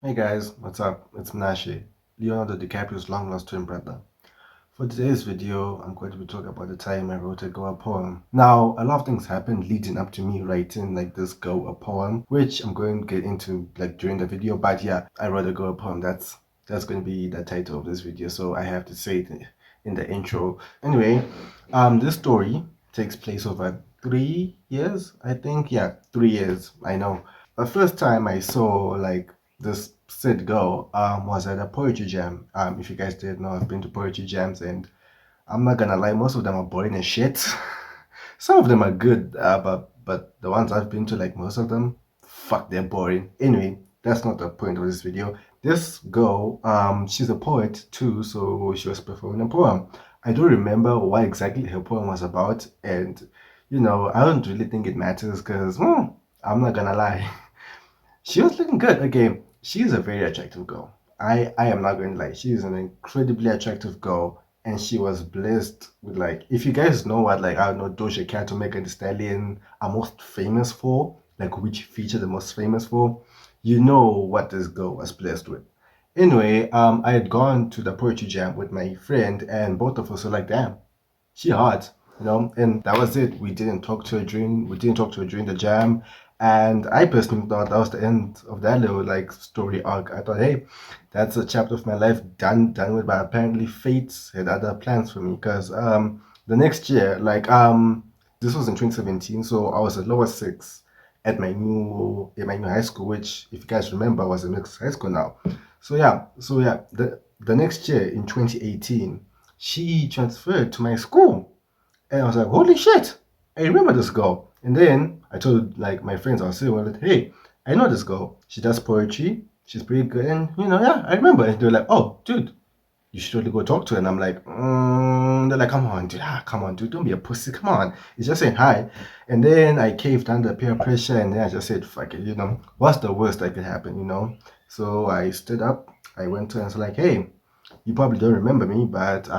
Hey guys, what's up? It's Menashe, Leonardo DiCaprio's long lost twin brother. For today's video, I'm going to be talking about the time I wrote a Goa poem. Now, a lot of things happened leading up to me writing like this Goa poem, which I'm going to get into like during the video. But yeah, I wrote a Goa poem. That's going to be the title of this video, so I have to say it in the intro. Anyway, this story takes place over 3 years, I think. Yeah, 3 years. I know. The first time I saw like this said girl was at a poetry jam. If you guys didn't know, I've been to poetry jams, and I'm not gonna lie, most of them are boring as shit. Some of them are good, but the ones I've been to, like most of them, fuck, they're boring. Anyway, that's not the point of this video. This girl, she's a poet too, so she was performing a poem. I don't remember what exactly her poem was about, and I don't really think it matters because I'm not gonna lie. She was looking good. Okay, she's a very attractive girl. I am not going to lie. She is an incredibly attractive girl, and she was blessed with like. If you guys know what like I don't know Doja Cat or Megan Thee Stallion are most famous for, like which feature they're most famous for, you know what this girl was blessed with. Anyway, I had gone to the poetry jam with my friend, and both of us were like, "Damn, she hot," and that was it. We didn't talk to her during the jam, and I personally thought that was the end of that little like story arc. I thought, hey, that's a chapter of my life done with. But apparently, fate had other plans for me because the next year, like this was in 2017, so I was a lower six at my new high school, which if you guys remember was a mixed high school now. So yeah, the next year in 2018 she transferred to my school. And I was like, holy shit, I remember this girl. And then I told like my friends I was saying, well, hey, I know this girl. She does poetry. She's pretty good. And yeah, I remember. And they're like, oh, dude, you should really go talk to her. And I'm like, they're like, come on, dude, don't be a pussy. Come on. It's just saying hi. And then I caved under peer pressure and then I just said, fuck it, what's the worst that could happen? So I stood up, I went to her and was like, hey, you probably don't remember me, but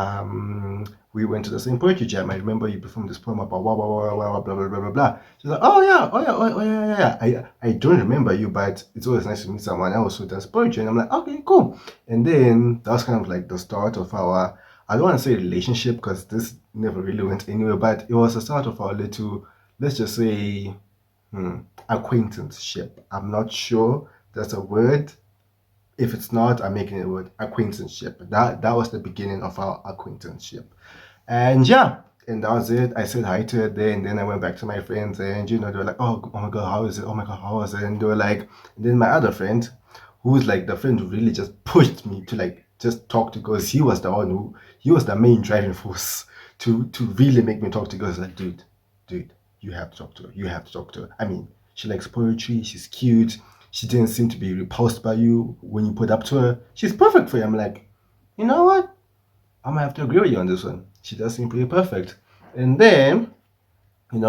we went to the same poetry jam. I remember you performed this poem about blah blah blah blah blah blah blah blah blah. She's like, oh yeah, oh yeah, oh yeah, yeah, yeah. I don't remember you, but it's always nice to meet someone else who does poetry. And I'm like, okay, cool. And then that was kind of like the start of our. I don't want to say relationship because this never really went anywhere, but it was the start of our little, let's just say, acquaintanceship. I'm not sure that's a word. If it's not, I'm making it with acquaintanceship. That was the beginning of our acquaintanceship. And yeah, and that was it. I said hi to her there, and then I went back to my friends, and they were like, oh my god, how is it? Oh my god, how is it? And they were like, and then my other friend, who's like the friend who really just pushed me to like just talk to girls. He was the main driving force to really make me talk to girls. Like, dude, you have to talk to her. You have to talk to her. I mean, she likes poetry. She's cute. She didn't seem to be repulsed by you when you put up to her. She's perfect for you. I'm like, you know what? I'm gonna have to agree with you on this one. She does seem pretty perfect. And then, that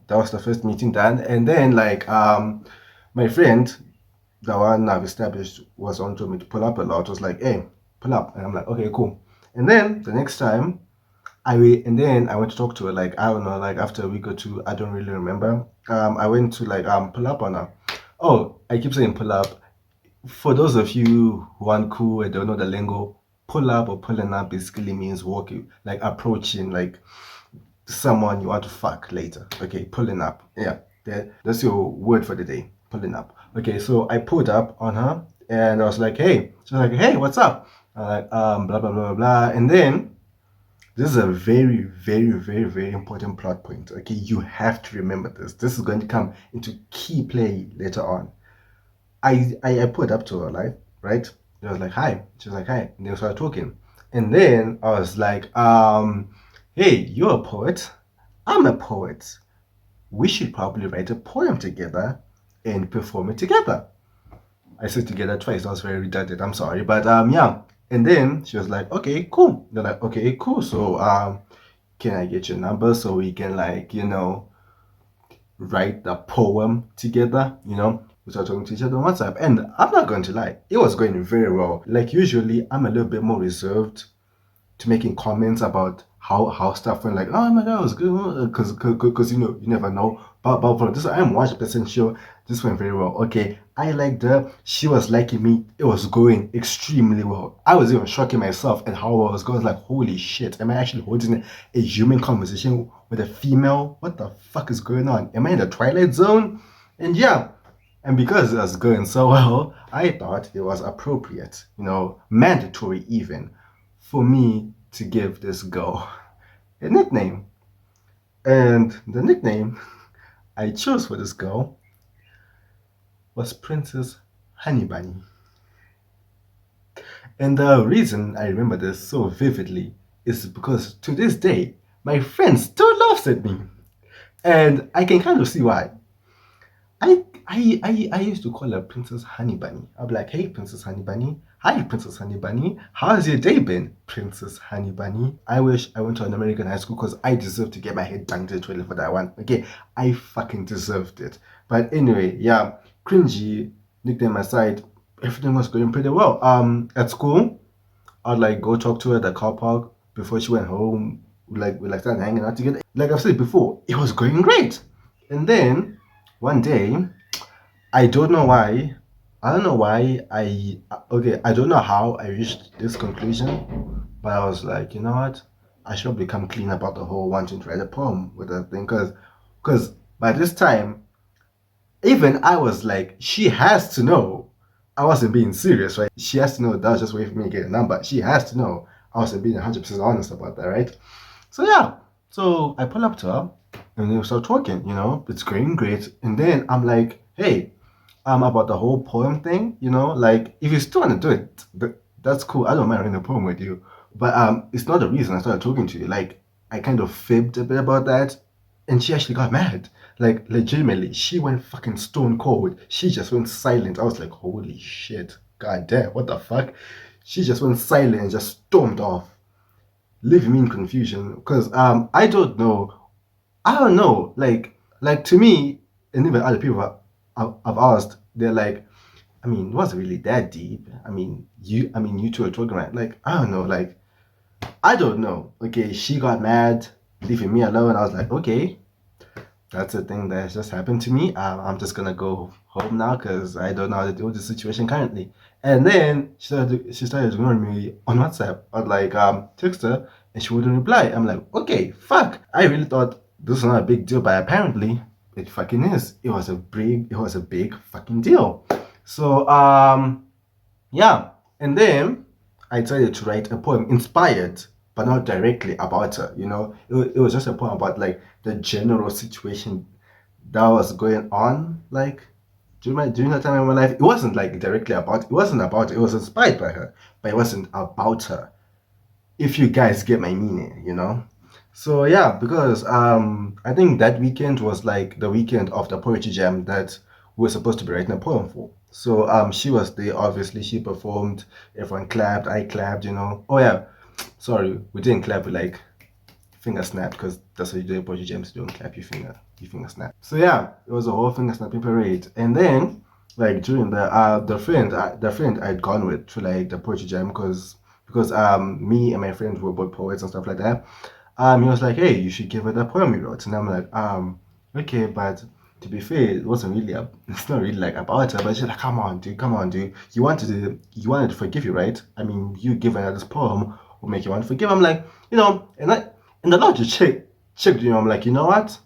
was the first meeting done. And then like my friend, the one I've established was on to me to pull up a lot, was like, hey, pull up. And I'm like, okay, cool. And then the next time and then I went to talk to her, like, I don't know, like after a week or two, I don't really remember. I went to like pull up on her. Oh, I keep saying pull up. For those of you who aren't cool and don't know the lingo, pull up or pulling up basically means walking, like approaching, like someone you want to fuck later. Okay, pulling up. Yeah, that's your word for the day. Pulling up. Okay, so I pulled up on her and I was like, hey. She was like, hey, what's up? I'm like, blah blah blah blah blah. And then this is a very, very, very, very important plot point. Okay, you have to remember this. This is going to come into key play later on. I put up to her, like, right? And I was like, hi. She was like, hi. And then we started talking. And then I was like, hey, you're a poet. I'm a poet. We should probably write a poem together and perform it together. I said together twice. That was very redundant. I'm sorry. But yeah. And then she was like, okay, cool. They're like, okay, cool. So can I get your number so we can like, write the poem together, we started talking to each other on WhatsApp. And I'm not going to lie, it was going very well. Like usually I'm a little bit more reserved to making comments about how stuff went. Like, oh my god, it was good, because you never know. But for this, I'm 100% sure this went very well. Okay, I liked her. She was liking me. It was going extremely well. I was even shocking myself at how well it was going. I was like, holy shit, am I actually holding a human conversation with a female? What the fuck is going on? Am I in the Twilight Zone? And yeah, and because it was going so well, I thought it was appropriate, mandatory even, for me to give this girl a nickname. And the nickname I chose for this girl was Princess Honey Bunny. And the reason I remember this so vividly is because to this day, my friend still laughs at me. And I can kind of see why. I used to call her Princess Honey Bunny. I'd be like, hey, Princess Honey Bunny. Hi, Princess Honey Bunny. How's your day been, Princess Honey Bunny? I wish I went to an American high school because I deserve to get my head dunked to the toilet for that one. Okay, I fucking deserved it. But anyway, yeah, cringy, nickname aside, everything was going pretty well. At school, I'd like go talk to her at the car park before she went home. We started hanging out together. Like I've said before, it was going great. And then one day, I don't know why. I don't know why I don't know how I reached this conclusion, but I was like, you know what? I should become clean about the whole wanting to write a poem with that thing, because by this time, even I was like, she has to know I wasn't being serious, right? She has to know that was just a way for me to get a number. She has to know I wasn't being 100% honest about that, right? So yeah, so I pull up to her and we start talking, it's going great. And then I'm like, hey, about the whole poem thing, like if you still want to do it, that's cool. I don't mind writing a poem with you. But it's not the reason I started talking to you. Like I kind of fibbed a bit about that, and she actually got mad. Like legitimately, she went fucking stone cold. She just went silent. I was like, holy shit, god damn, what the fuck? She just went silent and just stormed off, leaving me in confusion. Because I don't know. Like to me, and even other people I've asked, they're like, I mean, it wasn't really that deep. I mean, you two are talking about, like, I don't know, like, I don't know. Okay, she got mad, leaving me alone. I was like, okay, that's a thing that has just happened to me. I'm just gonna go home now because I don't know how to deal with the situation currently. And then she started ignoring me on WhatsApp. I'd like text her and she wouldn't reply. I'm like, okay, fuck. I really thought this was not a big deal, but apparently it fucking is. It was a big fucking deal. So yeah, and then I decided to write a poem inspired, but not directly about her. It was just a poem about like the general situation that was going on, like during that time in my life. It wasn't like directly about. It wasn't about. It was inspired by her, but it wasn't about her. If you guys get my meaning. So yeah, because I think that weekend was like the weekend of the poetry jam that we were supposed to be writing a poem for. So she was there. Obviously, she performed. Everyone clapped. I clapped. Oh yeah, sorry, we didn't clap. We like finger snap because that's what you do at poetry jams. You don't clap your finger. You finger snap. So yeah, it was a whole finger snapping parade. And then like during the friend I'd gone with to like the poetry jam because me and my friends were both poets and stuff like that. He was like, hey, you should give her the poem you wrote. And I'm like, okay, but to be fair, it wasn't really it's not really like about her, but she's like, come on, dude. You wanted to forgive you, right? I mean, you giving her this poem will make you want to forgive. I'm like, and the logic checked, I'm like, you know what?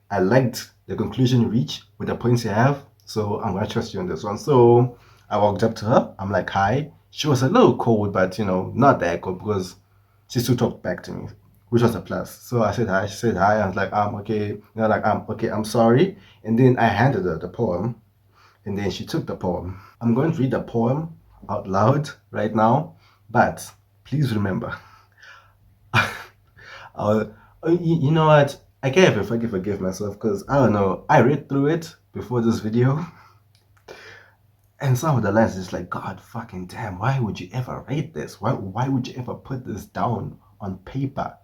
I liked the conclusion you reach with the points you have, so I'm gonna trust you on this one. So I walked up to her. I'm like, hi. She was a little cold, but not that cold because she still talked back to me, which was a plus. So I said hi. She said hi. I was like, okay, okay, I'm sorry. And then I handed her the poem, and then she took the poem. I'm going to read the poem out loud right now, but please remember, you know what? I can't even forgive myself because I don't know. I read through it before this video, and some of the lines is like, God fucking damn, why would you ever write this? Why would you ever put this down on paper?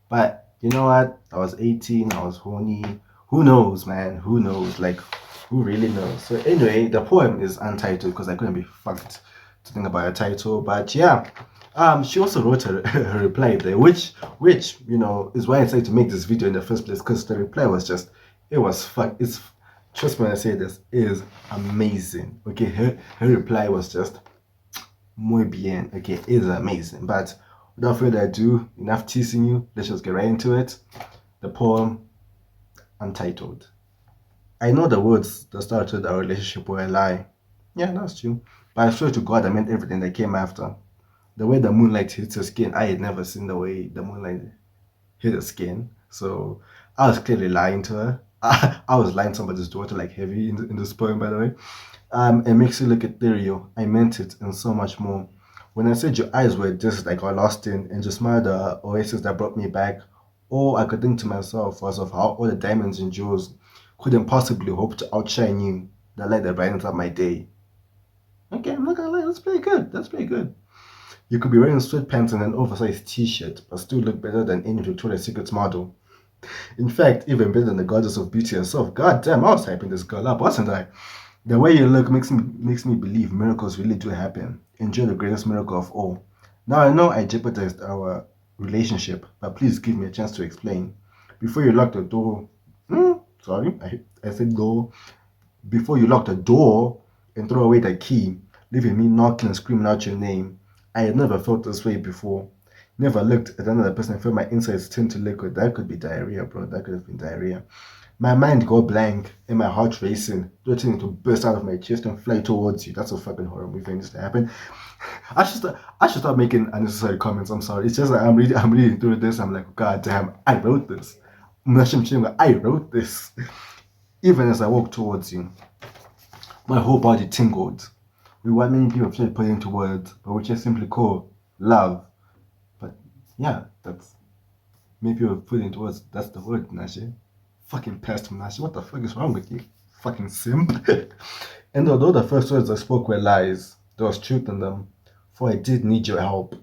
But you know what? I was 18, I was horny. Who knows, man? Who knows? Like, who really knows? So anyway, the poem is untitled because I couldn't be fucked to think about a title. But yeah, She also wrote her reply there, which is why I decided to make this video in the first place, because the reply was just, it was fuck. It's trust me when I say this, it is amazing. Okay, her reply was just muy bien. Okay, it is amazing. But without further ado, enough teasing you. Let's just get right into it. The poem, Untitled. I know the words that started our relationship were a lie. Yeah, that's true. But I swear to God, I meant everything that came after. The way the moonlight hits her skin, I had never seen the way the moonlight hit her skin. So I was clearly lying to her. I was lying to somebody's daughter like heavy in this poem, by the way. It makes you look ethereal. I meant it and so much more. When I said your eyes were just like I lost in and just smiled the oasis that brought me back, all I could think to myself was of how all the diamonds and jewels couldn't possibly hope to outshine you, the light that brightens up my day. Okay, I'm not gonna lie, that's pretty good. That's pretty good. You could be wearing sweatpants and an oversized t-shirt, but still look better than any Victoria's Secret model. In fact, even better than the goddess of beauty herself. God damn, I was hyping this girl up, wasn't I? The way you look makes me believe miracles really do happen. Enjoy the greatest miracle of all. Now I know I jeopardized our relationship, but please give me a chance to explain. Before you lock the door, sorry, I said door. Before you lock the door and throw away the key, leaving me knocking and screaming out your name. I had never felt this way before. Never looked at another person and felt my insides turn to liquid. That could be diarrhea, bro. That could have been diarrhea. My mind go blank and my heart racing, threatening to burst out of my chest and fly towards you. That's a fucking horror movie needs to happen. I should stop making unnecessary comments. I'm sorry. It's just like I'm reading through this. I'm like, God damn, I wrote this. I wrote this. Even as I walked towards you, my whole body tingled. We what many people try to put into words, but which is simply called love. But yeah, that's maybe people put into words. That's the word, Nashe. Fucking pest, Nashe. What the fuck is wrong with you? Fucking simp. And although the first words I spoke were lies, there was truth in them. For I did need your help.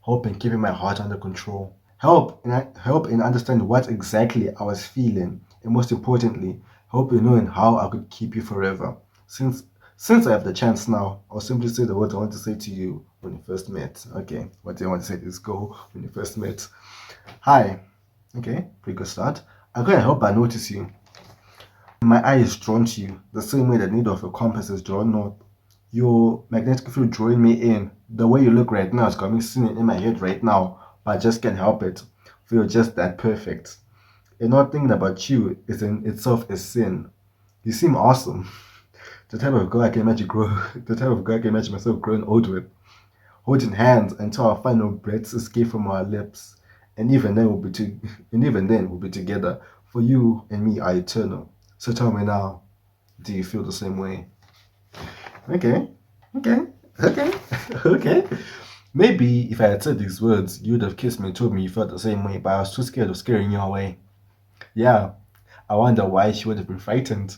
Help in keeping my heart under control. Help in understanding what exactly I was feeling. And most importantly, help in knowing how I could keep you forever. Since since I have the chance now, I'll simply say the words I want to say to you when you first met. Okay, what do you want to say to this girl when you first met? Hi. Okay, pretty good start. I can't help but notice you. My eye is drawn to you, the same way the needle of a compass is drawn north. Your magnetic field drawing me in. The way you look right now is got me singing in my head right now, but I just can't help it. For you're just that perfect. And not thinking about you is in itself a sin. You seem awesome. The type of girl I can imagine grow the type of girl I can imagine myself growing old with. Holding hands until our final breaths escape from our lips. And even then and even then we'll be together. For you and me are eternal. So tell me now, do you feel the same way? Okay, okay, okay, okay. Maybe if I had said these words, you would have kissed me and told me you felt the same way, but I was too scared of scaring you away. Yeah, I wonder why she would have been frightened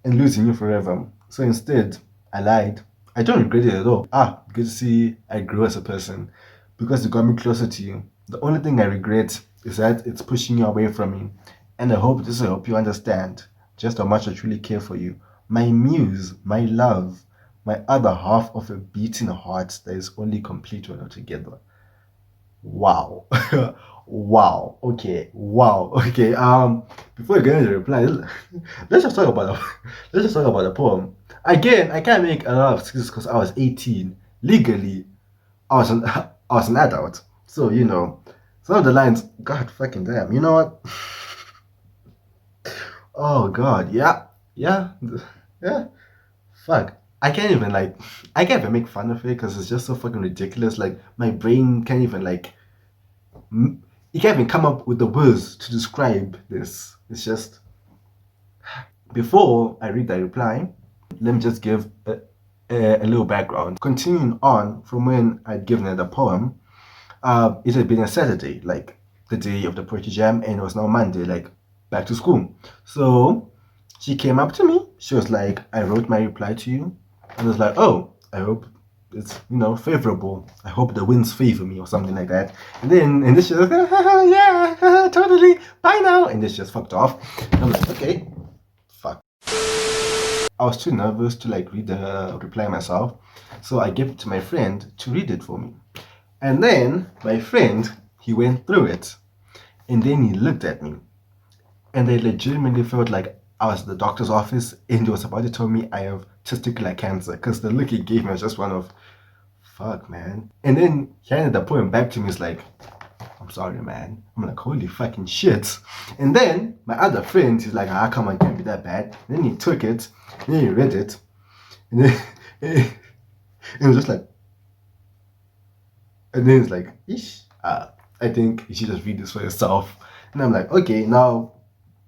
and losing you forever. So instead, I lied. I don't regret it at all. Good to see I grew as a person because it got me closer to you. The only thing I regret is that it's pushing you away from me. And I hope this will help you understand just how much I truly care for you. My muse, my love, my other half of a beating heart that is only complete when we're together. Wow. Wow. Okay. Wow. Okay. Before we get into the reply, let's just talk about the, let's just talk about the poem. Again, I can't make a lot of excuses because I was 18. Legally, I was an adult. So, some of the lines, God fucking damn. You know what? Oh God, yeah. Yeah. Yeah. Fuck. I can't even make fun of it because it's just so fucking ridiculous. Like my brain can't even you can't even come up with the words to describe this. It's just, before I read the reply, let me just give a little background. Continuing on from when I'd given her the poem, it had been a Saturday, like the day of the poetry jam, and it was now Monday, like back to school. So she came up to me. She was like, I wrote my reply to you. And I was like, oh, I hope it's, favorable. I hope the winds favor me or something like that. And this she was like, yeah, totally, bye now. And this just fucked off. And I'm like, okay, fuck. I was too nervous to read the reply myself. So I gave it to my friend to read it for me. And then my friend, he went through it. And then he looked at me. And I legitimately felt like I was at the doctor's office and he was about to tell me I have testicular cancer. Because the look he gave me was just one of, fuck, man. And then he ended up putting back to me, it's like, I'm sorry, man. I'm like, holy fucking shit. And then my other friend, he's like, come on, it can't be that bad. And then he took it, and then he read it, and then it was just like, and then it's like, ish, I think you should just read this for yourself. And I'm like, okay, now,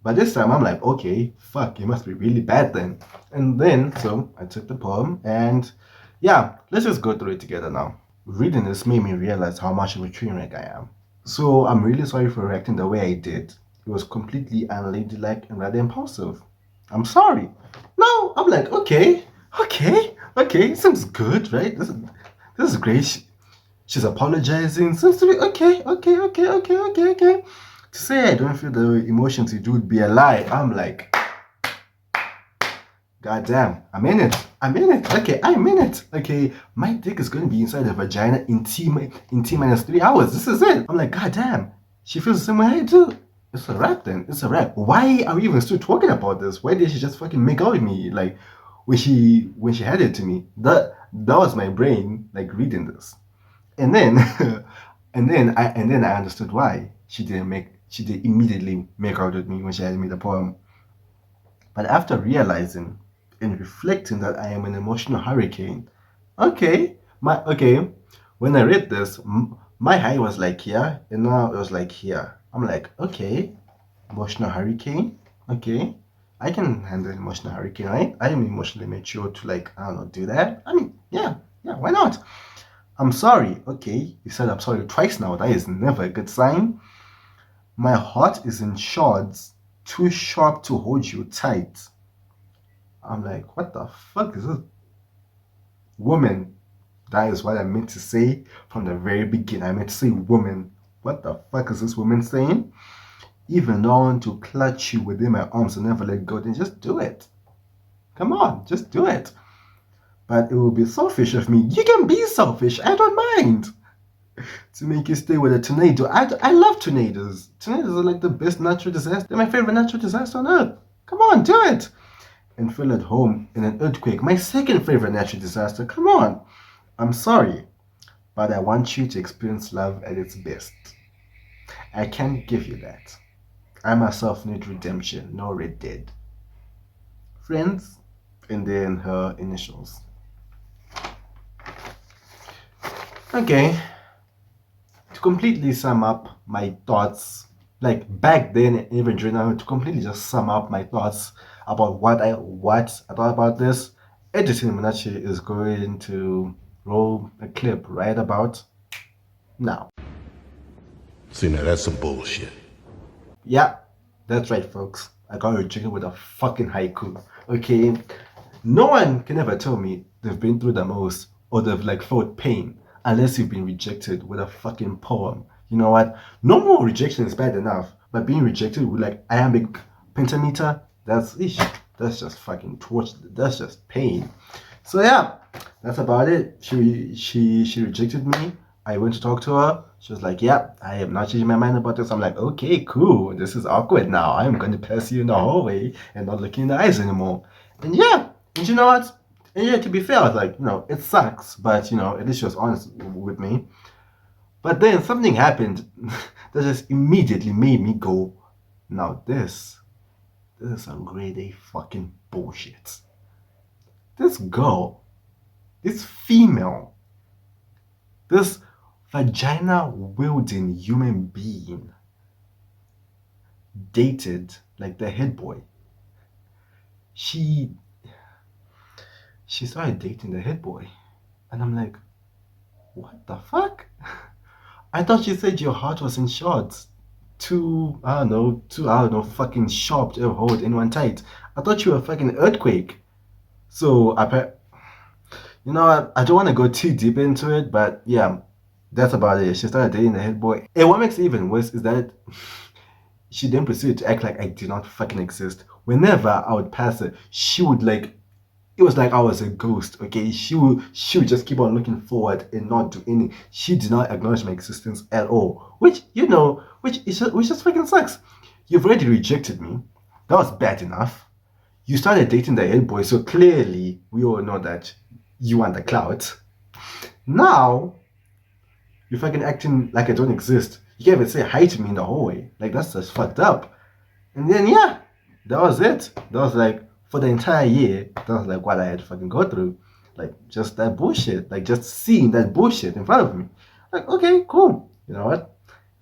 by this time, I'm like, okay, fuck, it must be really bad then. And then, so I took the poem, and yeah, let's just go through it together now. Reading this made me realize how much of a train wreck I am. So I'm really sorry for reacting the way I did. It was completely unladylike and rather impulsive. I'm sorry. No, I'm like, okay, seems good, right? This is great. She's apologizing. Seems to be okay. To say I don't feel the emotions you do would be a lie. I'm like, God damn, I'm in it. Okay, I'm in it. Okay, my dick is going to be inside the vagina in T minus 3 hours. This is it. I'm like, God damn, she feels the same way I do. It's a wrap then. It's a wrap. Why are we even still talking about this? Why did she just fucking make out with me? Like, when she had it to me. That was my brain, like, reading this. And then, and then I understood why she didn't immediately make out with me when she had me the poem. But after realizing and reflecting that I am an emotional hurricane, when I read this, my high was like here, and now it was like here. I'm like, okay, emotional hurricane, okay, I can handle emotional hurricane, right? I am emotionally mature to, like, I don't know, do that. I mean, yeah, why not? I'm sorry, okay, you said I'm sorry twice now. That is never a good sign. My heart is in shards, too sharp to hold you tight. I'm like, what the fuck is this? Woman. That is what I meant to say from the very beginning. I meant to say woman. What the fuck is this woman saying? Even though I want to clutch you within my arms and never let go, then just do it. Come on, just do it. But it will be selfish of me. You can be selfish. I don't mind. To make you stay with a tornado. I love tornadoes. Tornadoes are like the best natural disaster. They're my favorite natural disaster on earth. Come on, do it. And feel at home in an earthquake. My second favorite natural disaster. Come on. I'm sorry, but I want you to experience love at its best. I can't give you that. I myself need redemption, no Red Dead. Friends, and then her initials. Okay, to completely sum up my thoughts, like back then and even during now, to completely just sum up my thoughts about what I thought about this, Editing Munachi is going to roll a clip right about now. See, now that's some bullshit. Yeah, that's right, folks. I got rejected with a fucking haiku. Okay, no one can ever tell me they've been through the most or they've like felt pain unless you've been rejected with a fucking poem. You know what? Normal rejection is bad enough, but being rejected with like iambic pentameter, that's just fucking torture. That's just pain. So yeah, that's about it. She rejected me. I went to talk to her. She was like, yeah, I am not changing my mind about this. I'm like, okay, cool. This is awkward now. I'm going to pass you in the hallway and not look you in the eyes anymore. And yeah, and you know what? And yeah, to be fair, I was like, it sucks, but at least she was honest with me. But then something happened that just immediately made me go, now this is some grade A fucking bullshit. This girl, this female, this vagina wielding human being dated like the head boy. She started dating the head boy. And I'm like, what the fuck? I thought you said your heart was in shards. Too fucking sharp to ever hold anyone tight. I thought you were a fucking earthquake. So, I don't want to go too deep into it, but yeah, that's about it. She started dating the head boy. And what makes it even worse is that she then proceeded to act like I did not fucking exist. Whenever I would pass her, she would like It was like I was a ghost, okay? She would just keep on looking forward and not do any. She did not acknowledge my existence at all. Which just freaking sucks. You've already rejected me. That was bad enough. You started dating the head boy, so clearly we all know that you want the clout. Now you're fucking acting like I don't exist. You can't even say hi to me in the hallway. Like that's just fucked up. And then yeah, that was it. That was like for the entire year, that was like what I had to fucking go through. Like just that bullshit. Like just seeing that bullshit in front of me. Like, okay, cool. You know what?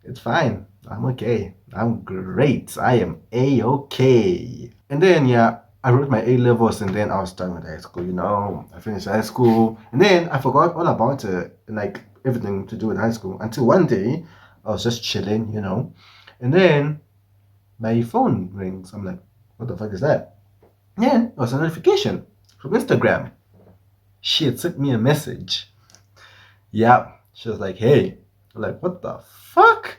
It's fine. I'm okay. I'm great. I am A-okay. And then yeah, I wrote my A levels and then I was done with high school, you know. I finished high school and then I forgot all about it, like everything to do with high school until one day I was just chilling, you know. And then my phone rings. I'm like, what the fuck is that? Then it was a notification from Instagram. She had sent me a message. Yeah. She was like, hey. I'm like, what the fuck?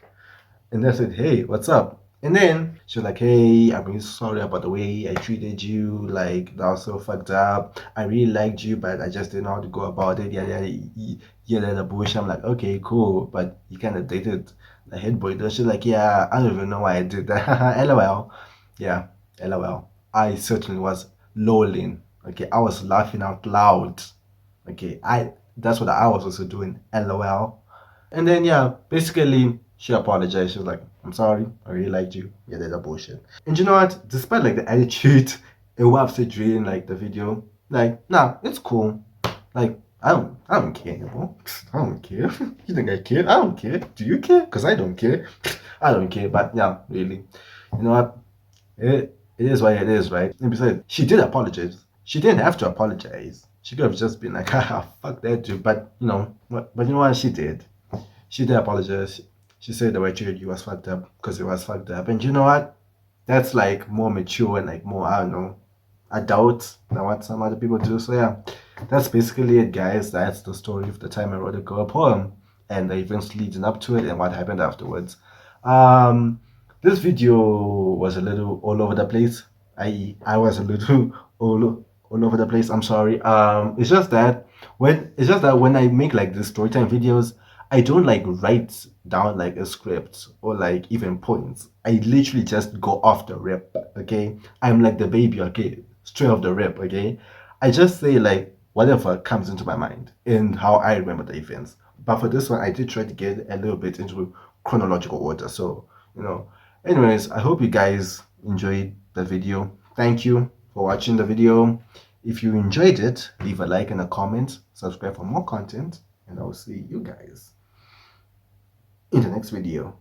And then I said, hey, what's up? And then she was like, hey, I'm really sorry about the way I treated you. Like, that was so fucked up. I really liked you, but I just didn't know how to go about it. Yeah, the bullshit. I'm like, okay, cool. But you kind of dated the head boy. She's like, yeah, I don't even know why I did that. LOL. Yeah, LOL. I certainly was lolling. Okay, I was laughing out loud. Okay, that's what I was also doing. LOL. And then yeah, basically she apologized. She was like, I'm sorry, I really liked you. Yeah, that's a bullshit. And you know what? Despite like the attitude and what I've said during like the video, like, nah, it's cool. Like, I don't care anymore. I don't care. You think I care? I don't care. Do you care? Because I don't care. I don't care. But yeah, really. You know what? It is what it is, right? And besides, she did apologize. She didn't have to apologize. She could have just been like, haha, fuck that dude. But you know, but you know what? She did. She did apologize. She said the way she treated you was fucked up because it was fucked up. And you know what? That's like more mature and like more, I don't know, adult than what some other people do. So yeah, that's basically it, guys. That's the story of the time I wrote a girl poem and the events leading up to it and what happened afterwards. Um, this video was a little all over the place. I was a little all over the place. I'm sorry. It's just that when I make like these storytime videos, I don't like write down like a script or like even points. I literally just go off the rip, okay? I'm like the baby, okay? Straight off the rip, okay? I just say like whatever comes into my mind and how I remember the events. But for this one, I did try to get a little bit into chronological order. So, you know, anyways, I hope you guys enjoyed the video. Thank you for watching the video. If you enjoyed it, leave a like and a comment, subscribe for more content, and I'll see you guys in the next video.